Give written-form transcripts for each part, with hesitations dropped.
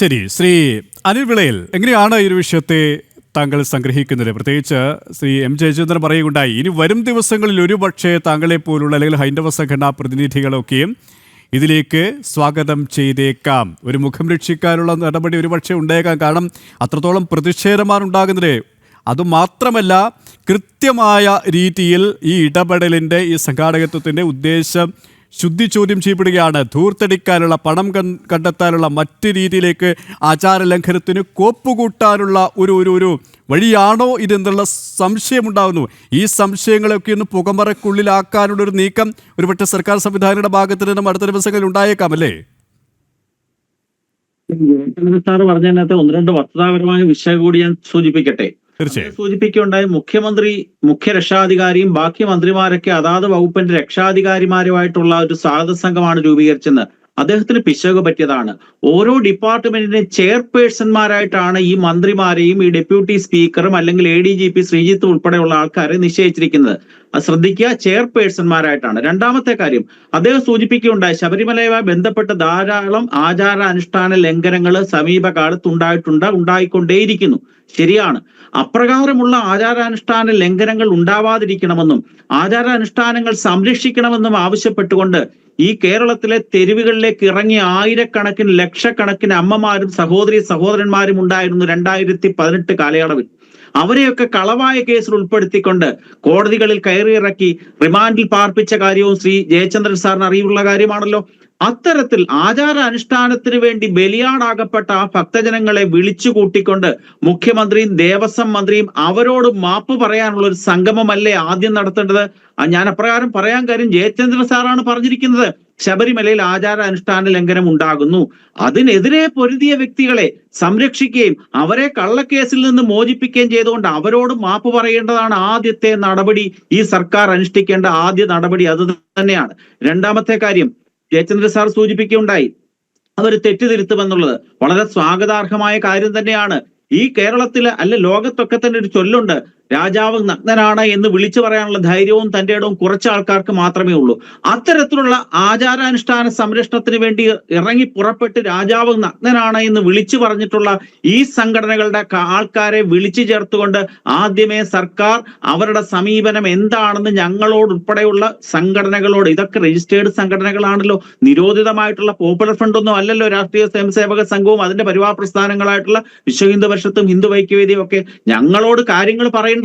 ശരി, ശ്രീ അനിൽ വിളയിൽ, എങ്ങനെയാണ് ഈ ഒരു വിഷയത്തെ താങ്കൾ സംഗ്രഹിക്കുന്നത്? പ്രത്യേകിച്ച് ശ്രീ എം ജയചന്ദ്രൻ പറയുകയുണ്ടായി, ഇനി വരും ദിവസങ്ങളിൽ ഒരുപക്ഷെ താങ്കളെ പോലുള്ള അല്ലെങ്കിൽ ഹൈന്ദവ സംഘടനാ പ്രതിനിധികളൊക്കെയും ഇതിലേക്ക് സ്വാഗതം ചെയ്തേക്കാം. ഒരു മുഖം രക്ഷിക്കാനുള്ള നടപടി ഒരുപക്ഷെ ഉണ്ടായേക്കാം. കാരണം അത്രത്തോളം പ്രതിഷേധമാണ് ഉണ്ടാകുന്നത്. അതുമാത്രമല്ല, കൃത്യമായ രീതിയിൽ ഈ ഇടപെടലിൻ്റെ, ഈ സംഘാടകത്വത്തിൻ്റെ ഉദ്ദേശം ശുദ്ധി ചോദ്യം ചെയ്യപ്പെടുകയാണ്. ധൂർത്തടിക്കാനുള്ള, പണം കണ്ടെത്താനുള്ള, മറ്റ് രീതിയിലേക്ക് ആചാരലംഘനത്തിന് കോപ്പുകൂട്ടാനുള്ള ഒരു വഴിയാണോ ഇതെന്നുള്ള സംശയമുണ്ടാകുന്നു. ഈ സംശയങ്ങളൊക്കെ ഒന്ന് പുകമറക്കുള്ളിലാക്കാനുള്ളൊരു നീക്കം ഒരുപക്ഷെ സർക്കാർ സംവിധാനങ്ങളുടെ ഭാഗത്ത് നിന്നും അടുത്ത ദിവസങ്ങളിൽ ഉണ്ടായേക്കാം അല്ലേ? സാറ് പറഞ്ഞതിനകത്ത് ഒന്ന് രണ്ട് വസ്തുതാപരമായ വിഷയം കൂടി ഞാൻ സൂചിപ്പിക്കട്ടെ. സൂചിപ്പിക്കുകയുണ്ടായി, മുഖ്യ രക്ഷാധികാരിയും ബാക്കി മന്ത്രിമാരൊക്കെ അതാത് വകുപ്പിന്റെ രക്ഷാധികാരിമാരുമായിട്ടുള്ള ഒരു സ്വാഗത സംഘമാണ് രൂപീകരിച്ചെന്ന്. അദ്ദേഹത്തിന് പിശക് പറ്റിയതാണ്. ഓരോ ഡിപ്പാർട്ട്മെന്റിന്റെ ചെയർപേഴ്സൺമാരായിട്ടാണ് ഈ മന്ത്രിമാരെയും ഈ ഡെപ്യൂട്ടി സ്പീക്കറും അല്ലെങ്കിൽ ADGP ശ്രീജിത്ത് ഉൾപ്പെടെയുള്ള ആൾക്കാരെ നിശ്ചയിച്ചിരിക്കുന്നത്. അത് ശ്രദ്ധിക്കുക, ചെയർപേഴ്സൺമാരായിട്ടാണ്. രണ്ടാമത്തെ കാര്യം, അദ്ദേഹം സൂചിപ്പിക്കുകയുണ്ടായി, ശബരിമലയുമായി ബന്ധപ്പെട്ട് ധാരാളം ആചാരാനുഷ്ഠാന ലംഘനങ്ങൾ സമീപകാലത്ത് ഉണ്ടായിക്കൊണ്ടേയിരിക്കുന്നു. ശരിയാണ്. അപ്രകാരമുള്ള ആചാരാനുഷ്ഠാന ലംഘനങ്ങൾ ഉണ്ടാവാതിരിക്കണമെന്നും ആചാരാനുഷ്ഠാനങ്ങൾ സംരക്ഷിക്കണമെന്നും ആവശ്യപ്പെട്ടുകൊണ്ട് ഈ കേരളത്തിലെ തെരുവുകളിലേക്ക് ഇറങ്ങിയ ആയിരക്കണക്കിന് ലക്ഷക്കണക്കിന് അമ്മമാരും സഹോദരന്മാരും ഉണ്ടായിരുന്നു 2018 കാലയളവിൽ. അവരെയൊക്കെ കളവായ കേസിൽ ഉൾപ്പെടുത്തിക്കൊണ്ട് കോടതികളിൽ കയറിയിറക്കി റിമാൻഡിൽ പാർപ്പിച്ച കാര്യവും ശ്രീ ജയചന്ദ്രൻ സാറിന് അറിയുള്ള കാര്യമാണല്ലോ. അത്തരത്തിൽ ആചാരാനുഷ്ഠാനത്തിന് വേണ്ടി ബലിയാടാകപ്പെട്ട ആ ഭക്തജനങ്ങളെ വിളിച്ചു കൂട്ടിക്കൊണ്ട് മുഖ്യമന്ത്രിയും ദേവസ്വം മന്ത്രിയും അവരോട് മാപ്പ് പറയാനുള്ള ഒരു സംഗമമല്ലേ ആദ്യം നടത്തേണ്ടത്? ഞാൻ അപ്രകാരം പറയാൻ കാര്യം, ജയചന്ദ്രൻ സാറാണ് പറഞ്ഞിരിക്കുന്നത് ശബരിമലയിൽ ആചാരാനുഷ്ഠാന ലംഘനം ഉണ്ടാകുന്നു, അതിനെതിരെ പൊരുതിയ വ്യക്തികളെ സംരക്ഷിക്കുകയും അവരെ കള്ളക്കേസിൽ നിന്ന് മോചിപ്പിക്കുകയും ചെയ്തുകൊണ്ട് അവരോട് മാപ്പ് പറയേണ്ടതാണ് ആദ്യത്തെ നടപടി. ഈ സർക്കാർ അനുഷ്ഠിക്കേണ്ട ആദ്യ നടപടി അത് തന്നെയാണ്. രണ്ടാമത്തെ കാര്യം, ജയചന്ദ്ര സാർ സൂചിപ്പിക്കുകയുണ്ടായി, അവർ തെറ്റുതിരുത്തുമെന്നുള്ളത് വളരെ സ്വാഗതാർഹമായ കാര്യം തന്നെയാണ്. ഈ കേരളത്തില് അല്ല ലോകത്തൊക്കെ തന്നെ ഒരു ചൊല്ലുണ്ട്, രാജാവ് നഗ്നനാണ് എന്ന് വിളിച്ചു പറയാനുള്ള ധൈര്യവും തന്റെ ഇടവും കുറച്ച് ആൾക്കാർക്ക് മാത്രമേ ഉള്ളൂ. അത്തരത്തിലുള്ള ആചാരാനുഷ്ഠാന സംരക്ഷണത്തിന് വേണ്ടി ഇറങ്ങി പുറപ്പെട്ട് രാജാവ് നഗ്നനാണ് എന്ന് വിളിച്ചു പറഞ്ഞിട്ടുള്ള ഈ സംഘടനകളുടെ ആൾക്കാരെ വിളിച്ചു ചേർത്തുകൊണ്ട് ആദ്യമേ സർക്കാർ അവരുടെ സമീപനം എന്താണെന്ന് ഞങ്ങളോട് ഉൾപ്പെടെയുള്ള സംഘടനകളോട്, ഇതൊക്കെ രജിസ്റ്റേർഡ് സംഘടനകളാണല്ലോ, നിരോധിതമായിട്ടുള്ള പോപ്പുലർ ഫ്രണ്ട് ഒന്നും അല്ലല്ലോ രാഷ്ട്രീയ സ്വയംസേവക സംഘവും അതിന്റെ പരിവാർ പ്രസ്ഥാനങ്ങളായിട്ടുള്ള വിശ്വ ഹിന്ദു പരിഷത്തും ഹിന്ദു ഐക്യവേദിയും ഒക്കെ ഞങ്ങളോട് കാര്യങ്ങൾ പറയേണ്ടതല്ലേ?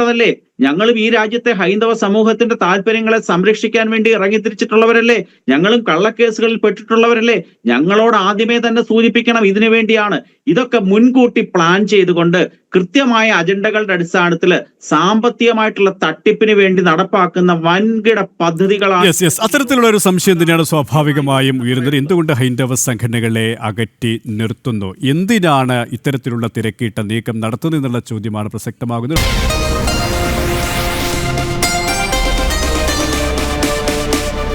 ഞങ്ങളും ഈ രാജ്യത്തെ ഹൈന്ദവ സമൂഹത്തിന്റെ താല്പര്യങ്ങളെ സംരക്ഷിക്കാൻ വേണ്ടി ഇറങ്ങിത്തിരിച്ചിട്ടുള്ളവരല്ലേ? ഞങ്ങളും കള്ളക്കേസുകളിൽ പെട്ടിട്ടുള്ളവരല്ലേ? ഞങ്ങളോട് ആദ്യമേ തന്നെ സൂചിപ്പിക്കണം ഇതിനു വേണ്ടിയാണ്. ഇതൊക്കെ മുൻകൂട്ടി പ്ലാൻ ചെയ്തുകൊണ്ട് കൃത്യമായ അജണ്ടകളുടെ അടിസ്ഥാനത്തിൽ സാമ്പത്തികമായിട്ടുള്ള തട്ടിപ്പിന് വേണ്ടി നടപ്പാക്കുന്ന വൻകിട പദ്ധതികളാണ്. അത്തരത്തിലുള്ള ഒരു സംശയം തന്നെയാണ് സ്വാഭാവികമായും ഉയരുന്നത്. എന്തുകൊണ്ട് ഹൈന്ദവ സംഘടനകളെ അകറ്റി നിർത്തുന്നു? എന്തിനാണ് ഇത്തരത്തിലുള്ള തിരക്കിട്ട നീക്കം നടത്തുന്നത് എന്നുള്ള ചോദ്യമാണ് പ്രസക്തമാകുന്നത്.